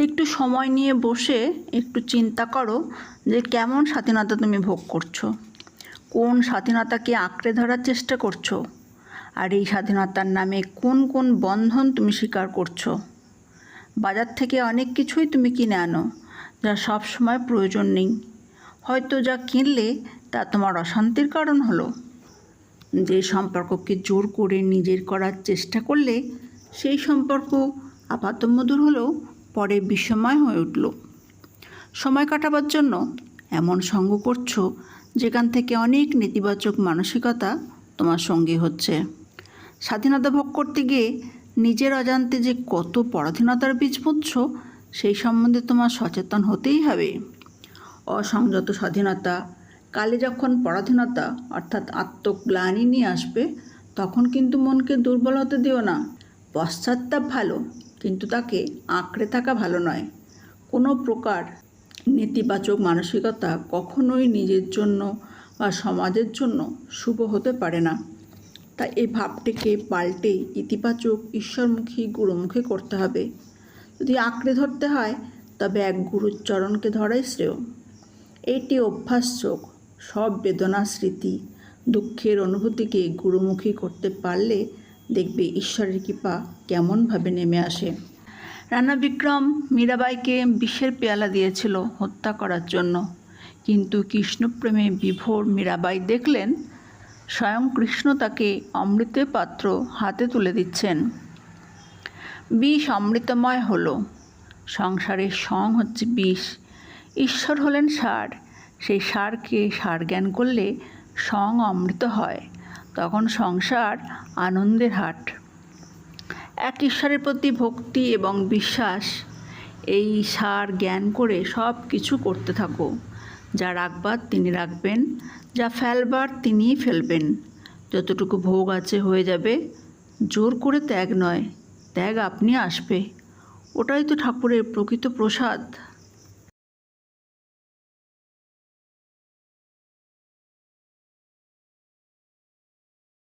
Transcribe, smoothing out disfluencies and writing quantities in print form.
একটু সময় নিয়ে বসে একটু চিন্তা করো যে কেমন স্বাধীনতা তুমি ভোগ করছো, কোন স্বাধীনতাকে আঁকড়ে ধরার চেষ্টা করছো, আর এই স্বাধীনতার নামে কোন কোন বন্ধন তুমি স্বীকার করছো। বাজার থেকে অনেক কিছুই তুমি কিনে আনো যা সব সময় প্রয়োজন নেই। হয়তো যা কিনলে তা তোমার অশান্তির কারণ হলো। যে সম্পর্ককে জোর করে নিজের করার চেষ্টা করলে সেই সম্পর্ক আপাতমধুর হলেও পরে বিষময় হয়ে উঠল। সময় কাটাবার জন্য এমন সঙ্গ করছো যেখান থেকে অনেক নেতিবাচক মানসিকতা তোমার সঙ্গী হচ্ছে। স্বাধীনতা ভোগ করতে গিয়ে নিজের অজান্তে যে কত পরাধীনতার বীজ পুঁতছ সেই সম্বন্ধে তোমার সচেতন হতেই হবে। অসংযত স্বাধীনতা কালে যখন পরাধীনতা অর্থাৎ আত্মগ্লানি নিয়ে আসবে তখন কিন্তু মনকে দুর্বল হতে দিও না। পশ্চাত্তাপ ভালো, কিন্তু তাকে আঁকড়ে থাকা ভালো নয়। কোনো প্রকার নেতিবাচক মানসিকতা কখনোই নিজের জন্য বা সমাজের জন্য শুভ হতে পারে না। তাই এই ভাবটিকে পাল্টে ইতিবাচক ঈশ্বরমুখী গুরুমুখী করতে হবে। যদি আঁকড়ে ধরতে হয় তবে এক গুরুর চরণকে ধরাই শ্রেয়। এইটি অভ্যাসযোগ। সব বেদনা, স্মৃতি, দুঃখের অনুভূতিকে গুরুমুখী করতে পারলে দেখবে ঈশ্বরের কৃপা কেমনভাবে নেমে আসে। রানা বিক্রম মীরাবাইকে বিষের পেয়ালা দিয়েছিল হত্যা করার জন্য, কিন্তু কৃষ্ণপ্রেমে বিভোর মীরাবাই দেখলেন স্বয়ং কৃষ্ণ তাকে অমৃতের পাত্র হাতে তুলে দিচ্ছেন। বিষ অমৃতময় হলো। সংসারের সং হচ্ছে বিষ, ঈশ্বর হলেন সার। সেই সারকে সার জ্ঞান করলে সং অমৃত হয়, তখন সংসার আনন্দের হাট। এক ঈশ্বরের প্রতি ভক্তি এবং বিশ্বাস, এই সার জ্ঞান করে সব কিছু করতে থাকো। যা রাখবার তিনি রাখবেন, যা ফেলবার তিনিই ফেলবেন। যতটুকু ভোগ আছে হয়ে যাবে, জোর করে ত্যাগ নয়, ত্যাগ আপনি আসবে। ওটাই তো ঠাকুরের প্রকৃত প্রসাদ।